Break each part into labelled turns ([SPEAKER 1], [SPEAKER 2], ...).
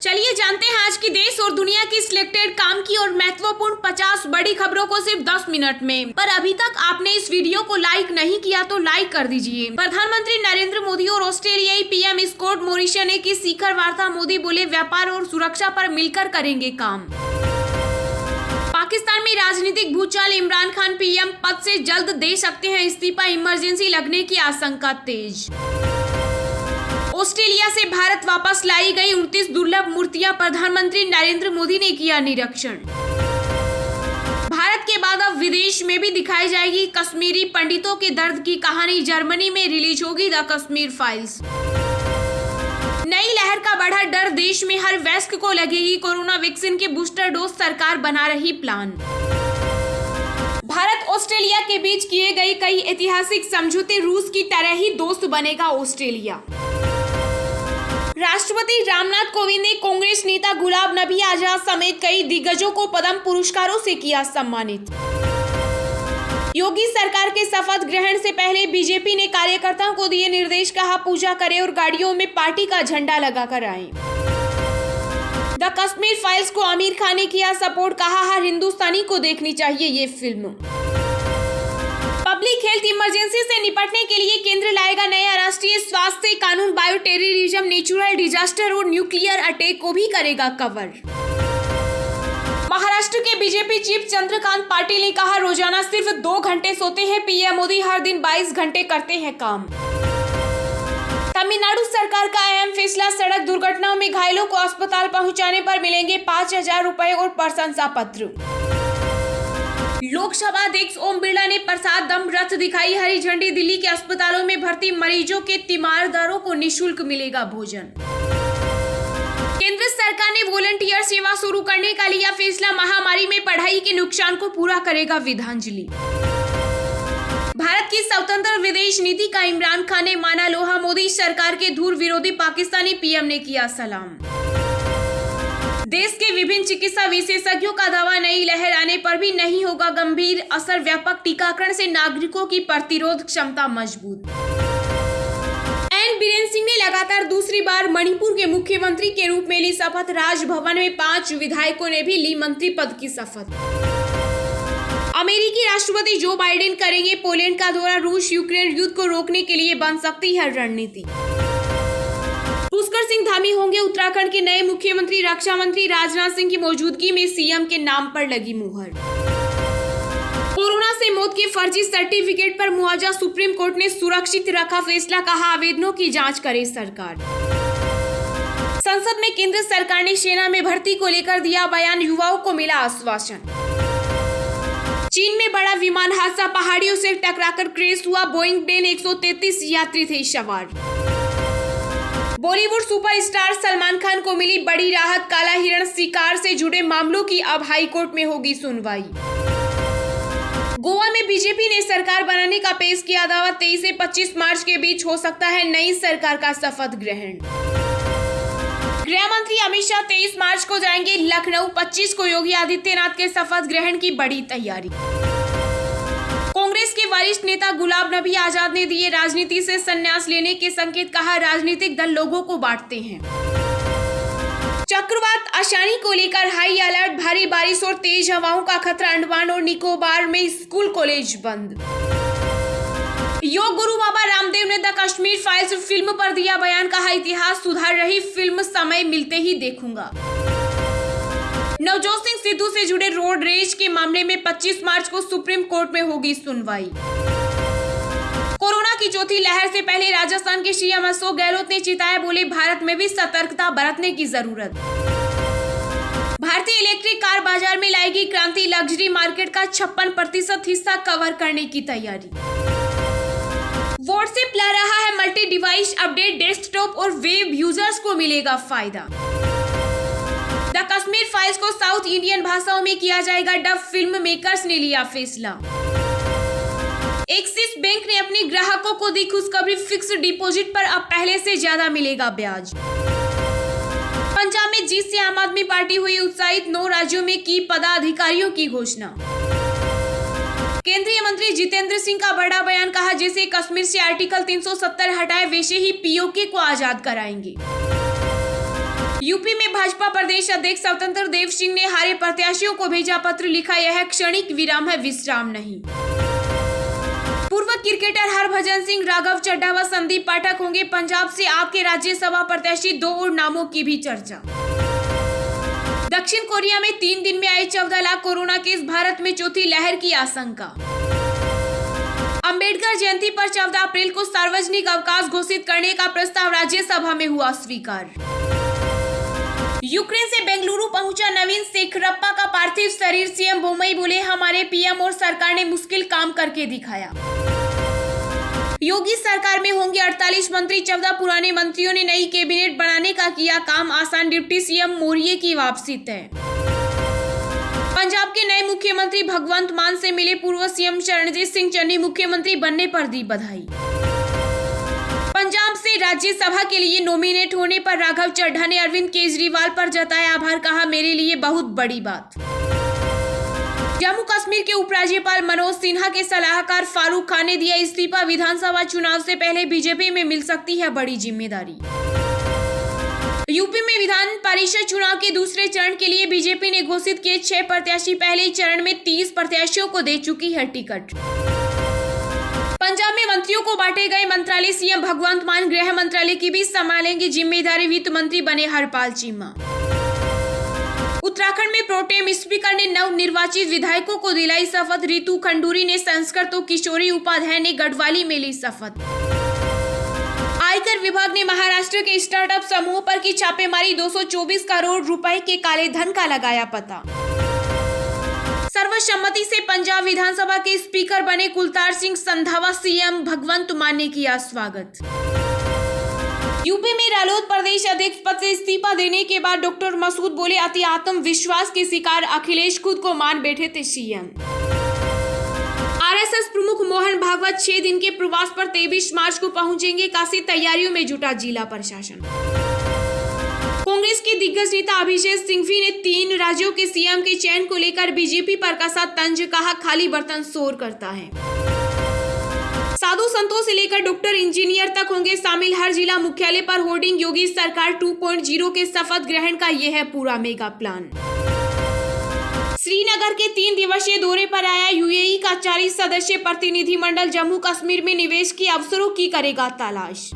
[SPEAKER 1] चलिए जानते हैं आज की देश और दुनिया की सिलेक्टेड काम की और महत्वपूर्ण 50 बड़ी खबरों को सिर्फ 10 मिनट में। पर अभी तक आपने इस वीडियो को लाइक नहीं किया तो लाइक कर दीजिए। प्रधानमंत्री नरेंद्र मोदी और ऑस्ट्रेलियाई पीएम स्कॉट मॉरिसन ने की शिखर वार्ता। मोदी बोले व्यापार और सुरक्षा पर मिलकर करेंगे काम। पाकिस्तान में राजनीतिक भूचाल, इमरान खान पीएम पद से जल्द दे सकते हैं इस्तीफा, इमरजेंसी लगने की आशंका तेज। ऑस्ट्रेलिया से भारत वापस लाई गई 29 दुर्लभ मूर्तियां, प्रधानमंत्री नरेंद्र मोदी ने किया निरीक्षण। भारत के बाद अब विदेश में भी दिखाई जाएगी कश्मीरी पंडितों के दर्द की कहानी। जर्मनी में रिलीज होगी द कश्मीर फाइल्स। नई लहर का बढ़ा डर, देश में हर वयस्क को लगेगी कोरोना वैक्सीन की बूस्टर डोज, सरकार बना रही प्लान। भारत ऑस्ट्रेलिया के बीच किए गए कई ऐतिहासिक समझौते, रूस की तरह ही दोस्त बनेगा ऑस्ट्रेलिया। राष्ट्रपति रामनाथ कोविंद ने कांग्रेस नेता गुलाम नबी आजाद समेत कई दिग्गजों को पद्म पुरस्कारों से किया सम्मानित। योगी सरकार के शपथ ग्रहण से पहले बीजेपी ने कार्यकर्ताओं को दिए निर्देश, कहा पूजा करें और गाड़ियों में पार्टी का झंडा लगाकर आएं। द कश्मीर फाइल्स को आमिर खान ने किया सपोर्ट, कहा हर हिंदुस्तानी को देखनी चाहिए ये फिल्म। पब्लिक हेल्थ इमरजेंसी से निपटने के लिए केंद्र लाएगा नया राष्ट्रीय स्वास्थ्य कानून, बायो टेररिज्म, नेचुरल डिजास्टर और न्यूक्लियर अटैक को भी करेगा कवर। महाराष्ट्र के बीजेपी चीफ चंद्रकांत पाटिल ने कहा रोजाना सिर्फ 2 घंटे सोते हैं पीएम मोदी, हर दिन 22 घंटे करते हैं काम। तमिलनाडु सरकार का अहम फैसला, सड़क दुर्घटनाओं में घायलों को अस्पताल पहुंचाने पर मिलेंगे 5,000 रुपए और प्रशंसा पत्र। लोकसभा अध्यक्ष ओम बिरला ने प्रसाद दम रथ दिखाई हरी झंडी, दिल्ली के अस्पतालों में भर्ती मरीजों के तीमारदारों को निःशुल्क मिलेगा भोजन। केंद्र सरकार ने वॉलंटियर सेवा शुरू करने का लिया फैसला, महामारी में पढ़ाई के नुकसान को पूरा करेगा विधांजलि। भारत की स्वतंत्र विदेश नीति का इमरान खान ने माना लोहा, मोदी सरकार के धूर विरोधी पाकिस्तानी पीएम ने किया सलाम। देश के विभिन्न चिकित्सा विशेषज्ञों का दावा, नई लहर आने पर भी नहीं होगा गंभीर असर, व्यापक टीकाकरण से नागरिकों की प्रतिरोध क्षमता मजबूत। एन बीरेन सिंह ने लगातार दूसरी बार मणिपुर के मुख्यमंत्री के रूप में ली शपथ, राजभवन में 5 विधायकों ने भी ली मंत्री पद की शपथ। अमेरिकी राष्ट्रपति जो बाइडेन करेंगे पोलैंड का दौरा, रूस यूक्रेन युद्ध को रोकने के लिए बन सकती है रणनीति। पुष्कर सिंह धामी होंगे उत्तराखंड के नए मुख्यमंत्री, रक्षा मंत्री राजनाथ सिंह की मौजूदगी में सीएम के नाम पर लगी मुहर। कोरोना से मौत के फर्जी सर्टिफिकेट पर मुआवजा, सुप्रीम कोर्ट ने सुरक्षित रखा फैसला, कहा आवेदनों की जांच करे सरकार। संसद में केंद्र सरकार ने सेना में भर्ती को लेकर दिया बयान, युवाओं को मिला आश्वासन। चीन में बड़ा विमान हादसा, पहाड़ियों से टकराकर क्रैश हुआ, बोइंग प्लेन 133 यात्री थे सवार। बॉलीवुड सुपरस्टार सलमान खान को मिली बड़ी राहत, काला हिरण शिकार से जुड़े मामलों की अब हाई कोर्ट में होगी सुनवाई। गोवा में बीजेपी ने सरकार बनाने का पेश किया दावा, 23 से 25 मार्च के बीच हो सकता है नई सरकार का शपथ ग्रहण। गृह मंत्री अमित शाह 23 मार्च को जाएंगे लखनऊ, 25 को योगी आदित्यनाथ के शपथ ग्रहण की बड़ी तैयारी। कांग्रेस के वरिष्ठ नेता गुलाम नबी आजाद ने दिए राजनीति से संन्यास लेने के संकेत, कहा राजनीतिक दल लोगों को बांटते हैं। चक्रवात आशानी को लेकर हाई अलर्ट, भारी बारिश और तेज हवाओं का खतरा, अंडमान और निकोबार में स्कूल कॉलेज बंद। योग गुरु बाबा रामदेव ने द कश्मीर फाइल्स फिल्म पर दिया बयान, कहा इतिहास सुधार रही फिल्म, समय मिलते ही देखूंगा। नवजोत सिंह सिद्धू से जुड़े रोड रेज के मामले में 25 मार्च को सुप्रीम कोर्ट में होगी सुनवाई। कोरोना की चौथी लहर से पहले राजस्थान के सीएम अशोक गहलोत ने चिताया, बोले भारत में भी सतर्कता बरतने की जरूरत। भारतीय इलेक्ट्रिक कार बाजार में लाएगी क्रांति, लग्जरी मार्केट का 56% हिस्सा कवर करने की तैयारी। व्हाट्सएप ला रहा है मल्टी डिवाइस अपडेट, डेस्कटॉप और वेब यूजर्स को मिलेगा फायदा। द कश्मीर फाइल्स को साउथ इंडियन भाषाओं में किया जाएगा डब, फिल्म मेकर्स ने लिया फैसला। एक्सिस बैंक ने अपने ग्राहकों को दी खुशखबरी, फिक्स्ड डिपॉजिट पर अब पहले से ज्यादा मिलेगा ब्याज। पंजाब में जीत से आम आदमी पार्टी हुई उत्साहित, 9 राज्यों में की पदाधिकारियों की घोषणा। केंद्रीय मंत्री जितेंद्र सिंह का बड़ा बयान, कहा जैसे कश्मीर से आर्टिकल 370 हटाए वैसे ही पीओके को आजाद कराएंगे। यूपी में भाजपा प्रदेश अध्यक्ष स्वतंत्र देव सिंह ने हारे प्रत्याशियों को भेजा पत्र, लिखा यह क्षणिक विराम है, विश्राम नहीं। पूर्व क्रिकेटर हरभजन सिंह, राघव चड्ढा व संदीप पाठक होंगे पंजाब से आपके राज्यसभा प्रत्याशी, 2 और नामों की भी चर्चा। दक्षिण कोरिया में 3 दिन में आए 14 लाख कोरोना केस, भारत में चौथी लहर की आशंका। अंबेडकर जयंती पर 14 अप्रैल को सार्वजनिक अवकाश घोषित करने का प्रस्ताव राज्यसभा में हुआ स्वीकार। यूक्रेन से बेंगलुरु पहुंचा नवीन शेखरप्पा का पार्थिव शरीर, सीएम बोम्मई बोले हमारे पीएम और सरकार ने मुश्किल काम करके दिखाया। योगी सरकार में होंगे 48 मंत्री, 14 पुराने मंत्रियों ने नई कैबिनेट बनाने का किया काम आसान, डिप्टी सीएम मौर्य की वापसी तय। पंजाब के नए मुख्यमंत्री भगवंत मान से मिले पूर्व सीएम चरणजीत सिंह चन्नी, मुख्यमंत्री बनने पर दी बधाई। पंजाब से राज्यसभा के लिए नॉमिनेट होने पर राघव चड्ढा ने अरविंद केजरीवाल पर जताया आभार, कहा मेरे लिए बहुत बड़ी बात। जम्मू कश्मीर के उपराज्यपाल मनोज सिन्हा के सलाहकार फारूक खान ने दिया इस्तीफा, विधानसभा चुनाव से पहले बीजेपी में मिल सकती है बड़ी जिम्मेदारी। यूपी में विधान परिषद चुनाव के दूसरे चरण के लिए बीजेपी ने घोषित किए 6 प्रत्याशी, पहले ही चरण में 30 प्रत्याशियों को दे चुकी है टिकट। पंजाब में मंत्रियों को बांटे गए मंत्रालय, सीएम भगवंत मान गृह मंत्रालय की भी संभालेंगे जिम्मेदारी, वित्त मंत्री बने हरपाल चीमा। उत्तराखंड में प्रोटेम स्पीकर ने नव निर्वाचित विधायकों को दिलाई शपथ, रितु खंडूरी ने संस्कृत तो किशोरी उपाध्याय ने गढ़वाली में ली शपथ। आयकर विभाग ने महाराष्ट्र के स्टार्टअप समूह पर की छापेमारी, 224 करोड़ रुपए के काले धन का लगाया पता। सर्वसम्मति से पंजाब विधानसभा के स्पीकर बने कुलतार सिंह संधावा, सीएम भगवंत मान ने किया स्वागत। यूपी में रालोद प्रदेश अध्यक्ष पद से इस्तीफा देने के बाद डॉक्टर मसूद बोले अति आत्मविश्वास के शिकार अखिलेश खुद को मान बैठे थे सीएम। आरएसएस प्रमुख मोहन भागवत 6 दिन के प्रवास पर 23 मार्च को पहुंचेंगे काशी, तैयारियों में जुटा जिला प्रशासन। कांग्रेस के दिग्गज नेता अभिषेक सिंघवी ने 3 राज्यों के सीएम के चयन को लेकर बीजेपी पर कसा तंज, कहा खाली बर्तन शोर करता है। साधु संतों से लेकर डॉक्टर इंजीनियर तक होंगे शामिल, हर जिला मुख्यालय पर होर्डिंग, योगी सरकार 2.0 के शपथ ग्रहण का यह है पूरा मेगा प्लान। श्रीनगर के 3 दिवसीय दौरे पर आया यूएई का 40 सदस्यीय प्रतिनिधिमंडल, जम्मू कश्मीर में निवेश के अवसरों की करेगा तलाश।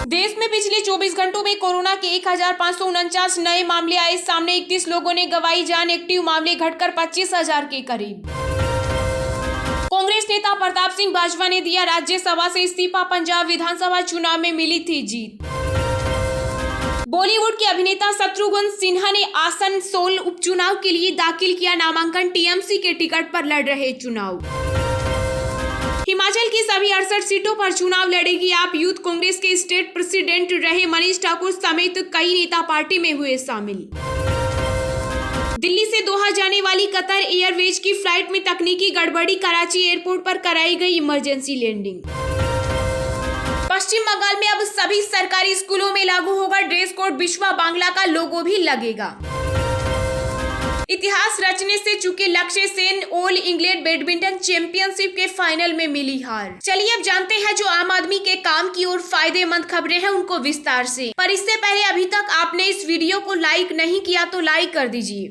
[SPEAKER 1] देश में पिछले 24 घंटों में कोरोना के 1549 नए मामले आए सामने, 31 लोगों ने गंवाई जान, एक्टिव मामले घटकर 25,000 के करीब। कांग्रेस नेता प्रताप सिंह बाजवा ने दिया राज्यसभा से इस्तीफा, पंजाब विधानसभा चुनाव में मिली थी जीत। बॉलीवुड के अभिनेता शत्रुघ्न सिन्हा ने आसनसोल उपचुनाव के लिए दाखिल किया नामांकन, टीएमसी के टिकट पर लड़ रहे चुनाव। हिमाचल की सभी 68 सीटों पर चुनाव लड़ेगी आप, यूथ कांग्रेस के स्टेट प्रेसिडेंट रहे मनीष ठाकुर समेत कई नेता पार्टी में हुए शामिल। दिल्ली से दोहा जाने वाली कतर एयरवेज की फ्लाइट में तकनीकी गड़बड़ी, कराची एयरपोर्ट पर कराई गई इमरजेंसी लैंडिंग। पश्चिम बंगाल में अब सभी सरकारी स्कूलों में लागू होगा ड्रेस कोड, विश्वा बांग्ला का लोगो भी लगेगा। इतिहास रचने से चुके लक्ष्य Sen all England badminton championship के फाइनल में मिली हार। चलिए अब जानते हैं जो आम आदमी के काम की और फायदेमंद खबरें हैं उनको विस्तार से। पर इससे पहले अभी तक आपने इस वीडियो को लाइक नहीं किया तो लाइक कर दीजिए।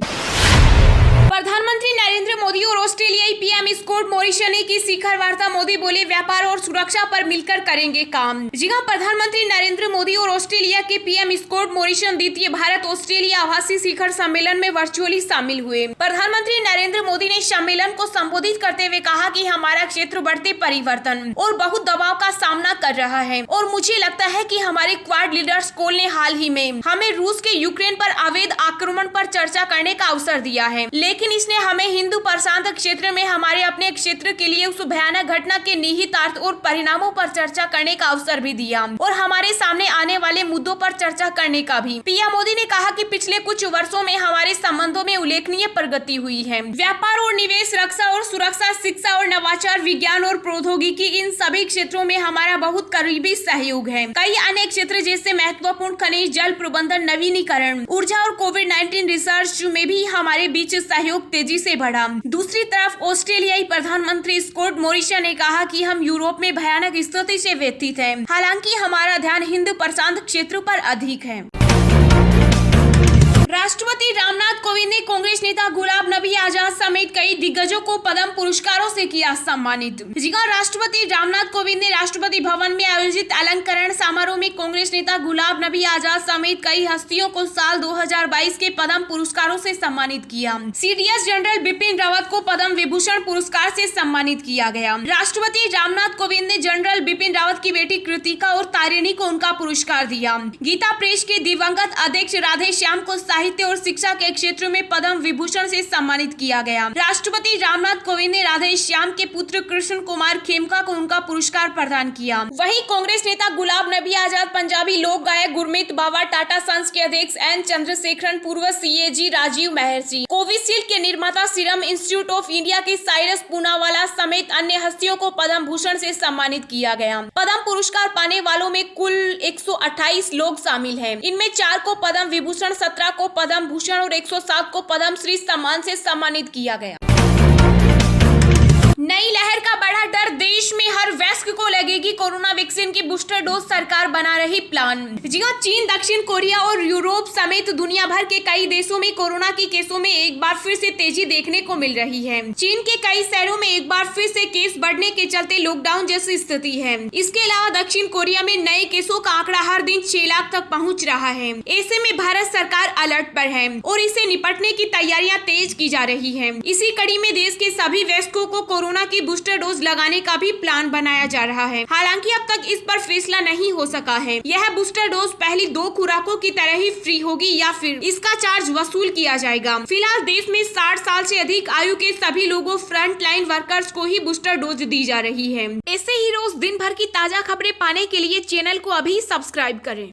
[SPEAKER 1] प्रधानमंत्री नरेंद्र मोदी और ऑस्ट्रेलियाई पीएम स्कॉट मॉरिसन की शिखर वार्ता, मोदी बोले व्यापार और सुरक्षा पर मिलकर करेंगे काम। जी हां, प्रधानमंत्री नरेंद्र मोदी और ऑस्ट्रेलिया के पीएम स्कॉट मॉरिसन द्वितीय भारत ऑस्ट्रेलिया आभासी शिखर सम्मेलन में वर्चुअली शामिल हुए। प्रधानमंत्री नरेंद्र मोदी ने सम्मेलन को संबोधित करते हुए कहा कि हमारा क्षेत्र बढ़ते परिवर्तन और बहुत दबाव का सामना कर रहा है और मुझे लगता है कि हमारे क्वाड लीडर्स कोल ने हाल ही में हमें रूस के यूक्रेन पर अवैध आक्रमण पर चर्चा करने का अवसर दिया है, लेकिन इसने हमें हिंदू प्रशांत क्षेत्र में हमारे अपने क्षेत्र के लिए उस भयानक घटना के निहितार्थ और परिणामों पर चर्चा करने का अवसर भी दिया और हमारे सामने आने वाले मुद्दों पर चर्चा करने का भी। पीएम मोदी ने कहा कि पिछले कुछ वर्षों में हमारे संबंधों में उल्लेखनीय प्रगति हुई है। व्यापार और निवेश, रक्षा और सुरक्षा, शिक्षा और नवाचार, विज्ञान और प्रौद्योगिकी, इन सभी क्षेत्रों में हमारा बहुत करीबी सहयोग है। कई अन्य क्षेत्र जैसे महत्वपूर्ण खनिज, जल प्रबंधन, नवीनीकरण, ऊर्जा और कोविड-19 रिसर्च में भी हमारे बीच सहयोग तेजी से बढ़ा। दूसरी तरफ ऑस्ट्रेलियाई प्रधानमंत्री स्कॉट मॉरिसन ने कहा कि हम यूरोप में भयानक स्थिति से व्यथित हैं, हालांकि हमारा ध्यान हिंद प्रशांत क्षेत्र पर अधिक है। समेत कई दिग्गजों को पद्म पुरस्कारों से किया सम्मानित। राष्ट्रपति रामनाथ कोविंद ने राष्ट्रपति भवन में आयोजित अलंकरण समारोह में कांग्रेस नेता गुलाम नबी आजाद समेत कई हस्तियों को साल 2022 के पद्म पुरस्कारों से सम्मानित किया। सीडीएस जनरल बिपिन रावत को पद्म विभूषण पुरस्कार से सम्मानित किया गया। राष्ट्रपति रामनाथ कोविंद ने जनरल बिपिन रावत की बेटी कृतिका और तारिणी को उनका पुरस्कार दिया। गीता प्रेस के दिवंगत अध्यक्ष राधे श्याम को साहित्य और शिक्षा के क्षेत्र में पद्म विभूषण से सम्मानित किया गया। राष्ट्रपति रामनाथ कोविंद ने राधे श्याम के पुत्र कृष्ण कुमार खेमका को उनका पुरस्कार प्रदान किया। वहीं कांग्रेस नेता गुलाम नबी आजाद, पंजाबी लोक गायक गुरमीत बाबा, टाटा सन्स के अध्यक्ष एन चंद्रशेखरन, पूर्व सीएजी राजीव महर्षि, कोविशील्ड के निर्माता सीरम इंस्टीट्यूट ऑफ इंडिया के साइरस पूनावाला समेत अन्य हस्तियों को पद्म भूषण से सम्मानित किया गया। पद्म पुरस्कार पाने वालों में कुल 128 लोग शामिल हैं। इनमें 4 को पद्म विभूषण, 17 को पद्म भूषण और 107 को पद्म श्री सम्मान से सम्मानित किया गया। नई लहर का बड़ा डर, देश में हर वयस्क को लगेगी कोरोना वैक्सीन की बूस्टर डोज, सरकार बना रही प्लान। जी हां, चीन, दक्षिण कोरिया और यूरोप समेत दुनिया भर के कई देशों में कोरोना के केसों में एक बार फिर से तेजी देखने को मिल रही है। चीन के कई शहरों में एक बार फिर से केस बढ़ने के चलते लॉकडाउन जैसी स्थिति है। इसके अलावा दक्षिण कोरिया में नए केसों का आंकड़ा हर दिन 6 लाख तक पहुँच रहा है। ऐसे में भारत सरकार अलर्ट पर है और इसे निपटने की तैयारियां तेज की जा रही है। इसी कड़ी में देश के सभी वयस्कों को कोरोना की बूस्टर डोज लगाने का भी प्लान बनाया जा रहा है। हालांकि अब तक इस पर फैसला नहीं हो सका है। यह बूस्टर डोज पहली 2 खुराकों की तरह ही फ्री होगी या फिर इसका चार्ज वसूल किया जाएगा। फिलहाल देश में 60 साल से अधिक आयु के सभी लोगों, फ्रंट लाइन वर्कर्स को ही बूस्टर डोज दी जा रही है। ऐसे ही रोज दिन भर की ताजा खबरें पाने के लिए चैनल को अभी सब्सक्राइब करें।